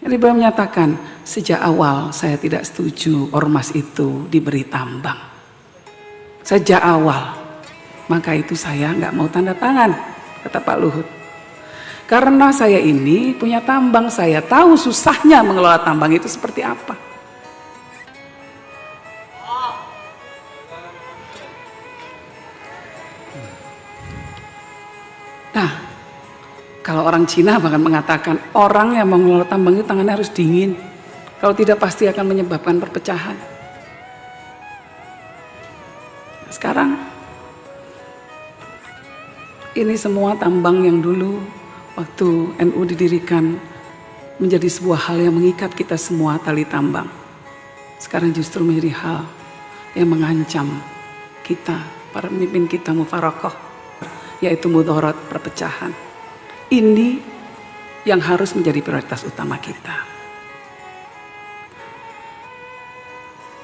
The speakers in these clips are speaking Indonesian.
Jadi beliau menyatakan, sejak awal saya tidak setuju ormas itu diberi tambang. Sejak awal, maka itu saya nggak mau tanda tangan, kata Pak Luhut. Karena saya ini punya tambang, saya tahu susahnya mengelola tambang itu seperti apa. Nah, kalau orang Cina bahkan mengatakan orang yang mengelola tambang itu tangannya harus dingin. Kalau tidak pasti akan menyebabkan perpecahan. Sekarang ini semua tambang yang dulu waktu NU didirikan menjadi sebuah hal yang mengikat kita semua, tali tambang. Sekarang justru menjadi hal yang mengancam kita, para pemimpin kita mufarokoh, yaitu mudharat, perpecahan. Ini yang harus menjadi prioritas utama kita.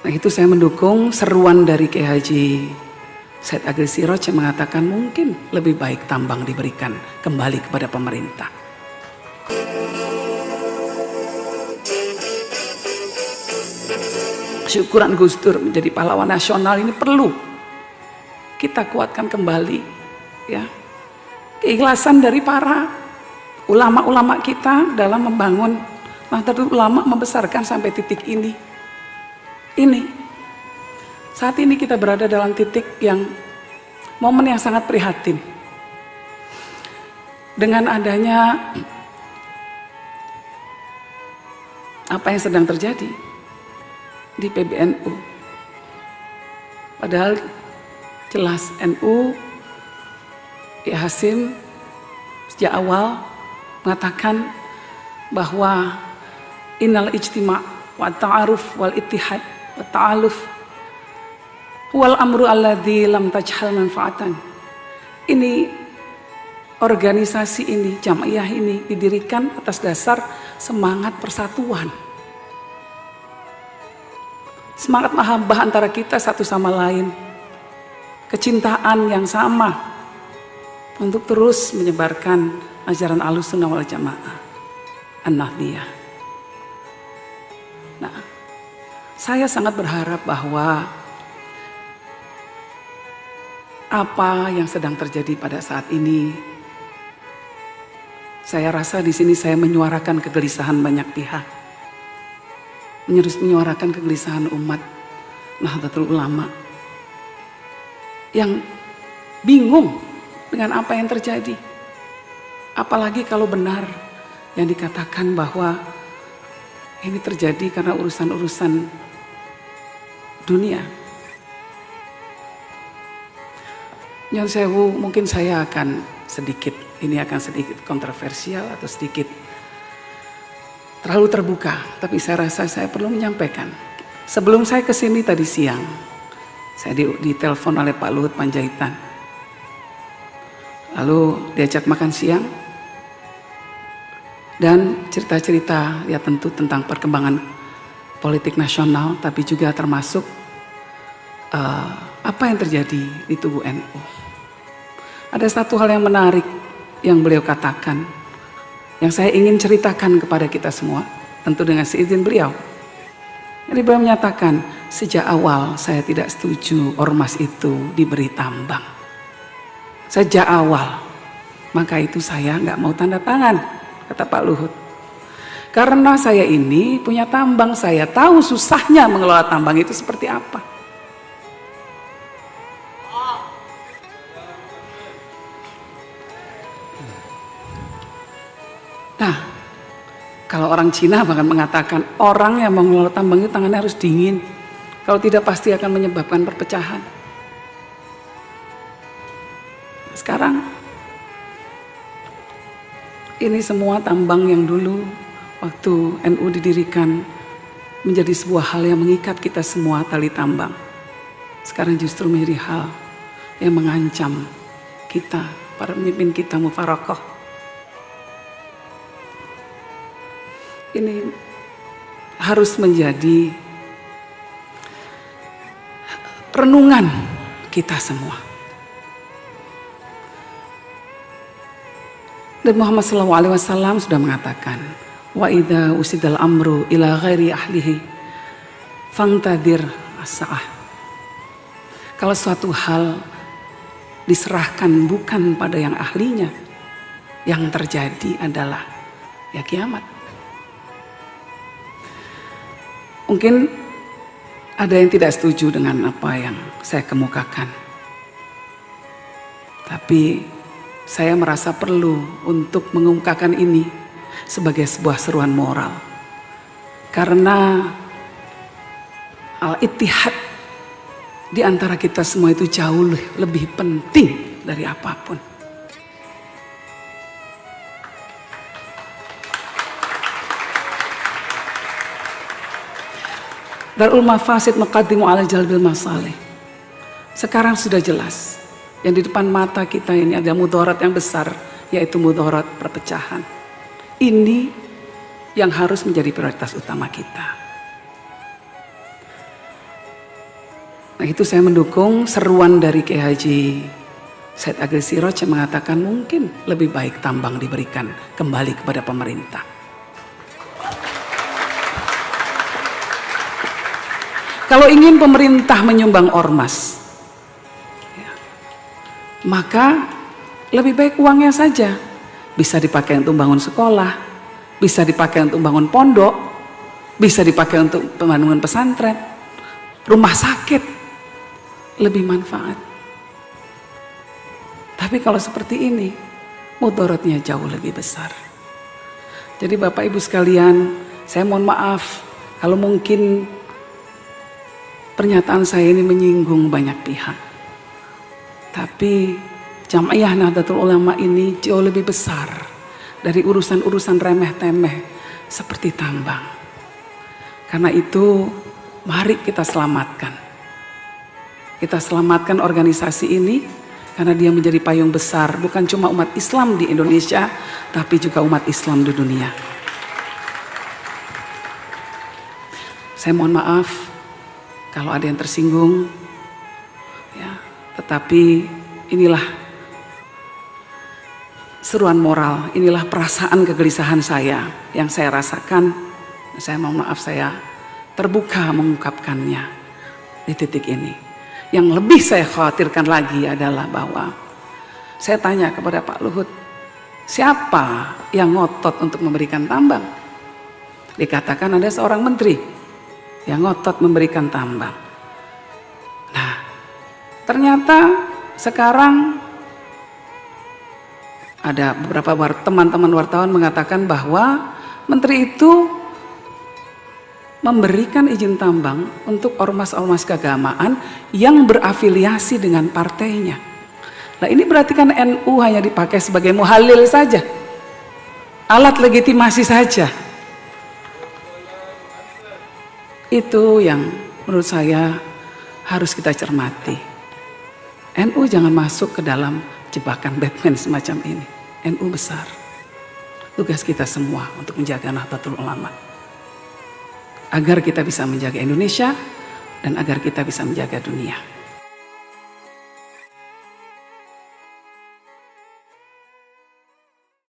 Nah, itu saya mendukung seruan dari Kiai Haji Said Agil Siraj yang mengatakan mungkin lebih baik tambang diberikan kembali kepada pemerintah. Syukuran Gus Dur menjadi pahlawan nasional ini perlu kita kuatkan kembali, ya. Keikhlasan dari para ulama-ulama kita dalam membangun Nahdlatul Ulama membesarkan sampai titik ini. Saat ini kita berada dalam titik yang momen yang sangat prihatin. Dengan adanya apa yang sedang terjadi di PBNU. Padahal jelas NU Kiai Hasim sejak awal mengatakan bahwa innal ijtima' wa ta'aruf wal ittihad wa ta'aluf wal amru alladzi lam tajhal manfaatan. Ini organisasi ini, jamaiyah ini didirikan atas dasar semangat persatuan. Semangat mahabbah antara kita satu sama lain. Kecintaan yang sama untuk terus menyebarkan ajaran Ahlussunnah wal Jamaah, An-Nahdliyah. Nah, saya sangat berharap bahwa apa yang sedang terjadi pada saat ini, saya rasa di sini saya menyuarakan kegelisahan banyak pihak, menyuarakan kegelisahan umat Nahdlatul Ulama yang bingung dengan apa yang terjadi. Apalagi kalau benar yang dikatakan bahwa ini terjadi karena urusan-urusan dunia. Nyon sewu, mungkin saya akan sedikit kontroversial atau sedikit terlalu terbuka, tapi saya rasa saya perlu menyampaikan. Sebelum saya kesini tadi siang, saya ditelepon oleh Pak Luhut Panjaitan. Lalu diajak makan siang dan cerita-cerita ya tentu tentang perkembangan politik nasional, tapi juga termasuk apa yang terjadi di tubuh NU. Ada satu hal yang menarik yang beliau katakan, yang saya ingin ceritakan kepada kita semua, tentu dengan seizin beliau. Jadi beliau menyatakan, sejak awal saya tidak setuju ormas itu diberi tambang. Sejak awal, maka itu saya nggak mau tanda tangan, kata Pak Luhut. Karena saya ini punya tambang, saya tahu susahnya mengelola tambang itu seperti apa. Nah, kalau orang Cina bahkan mengatakan orang yang mengelola tambang itu tangannya harus dingin. Kalau tidak pasti akan menyebabkan perpecahan. Sekarang ini semua tambang yang dulu waktu NU didirikan menjadi sebuah hal yang mengikat kita semua, tali tambang. Sekarang justru menjadi hal yang mengancam kita, para pemimpin kita mufarokoh. Ini harus menjadi renungan kita semua. Dan Muhammad SAW sudah mengatakan, Wa idza usidal amru ila ghairi ahlihi fangtadir as-sa'ah. Kalau suatu hal diserahkan bukan pada yang ahlinya, yang terjadi adalah ya kiamat. Mungkin ada yang tidak setuju dengan apa yang saya kemukakan. Tapi saya merasa perlu untuk mengungkapkan ini sebagai sebuah seruan moral. Karena al-ittihad di antara kita semua itu jauh lebih penting dari apapun. Darul mafasid muqaddimu ala jalbil masalih. Sekarang sudah jelas. Yang di depan mata kita ini ada mudarat yang besar, yaitu mudarat perpecahan. Ini yang harus menjadi prioritas utama kita. Nah, itu saya mendukung seruan dari Kiai Haji Said Agil Siraj yang mengatakan mungkin lebih baik tambang diberikan kembali kepada pemerintah. Kalau ingin pemerintah menyumbang ormas, ya, maka lebih baik uangnya saja. Bisa dipakai untuk bangun sekolah, bisa dipakai untuk bangun pondok, bisa dipakai untuk pembangunan pesantren, rumah sakit, lebih manfaat. Tapi kalau seperti ini, mudaratnya jauh lebih besar. Jadi Bapak Ibu sekalian, saya mohon maaf kalau mungkin pernyataan saya ini menyinggung banyak pihak. Tapi Jam'iyah Nahdlatul Ulama ini jauh lebih besar dari urusan-urusan remeh-temeh seperti tambang. Karena itu mari kita selamatkan. Kita selamatkan organisasi ini karena dia menjadi payung besar bukan cuma umat Islam di Indonesia tapi juga umat Islam di dunia. Saya mohon maaf kalau ada yang tersinggung, ya, tetapi inilah seruan moral, inilah perasaan kegelisahan saya yang saya rasakan. Saya mohon maaf saya terbuka mengungkapkannya di titik ini. Yang lebih saya khawatirkan lagi adalah bahwa saya tanya kepada Pak Luhut, siapa yang ngotot untuk memberikan tambang? Dikatakan ada seorang menteri yang ngotot memberikan tambang. Nah, ternyata sekarang ada beberapa teman-teman wartawan mengatakan bahwa menteri itu memberikan izin tambang untuk ormas-ormas keagamaan yang berafiliasi dengan partainya. Nah, ini berarti kan NU hanya dipakai sebagai muhalil saja, alat legitimasi saja. Itu yang menurut saya harus kita cermati. NU jangan masuk ke dalam jebakan Batman semacam ini. NU besar. Tugas kita semua untuk menjaga Nahdlatul Ulama. Agar kita bisa menjaga Indonesia dan agar kita bisa menjaga dunia.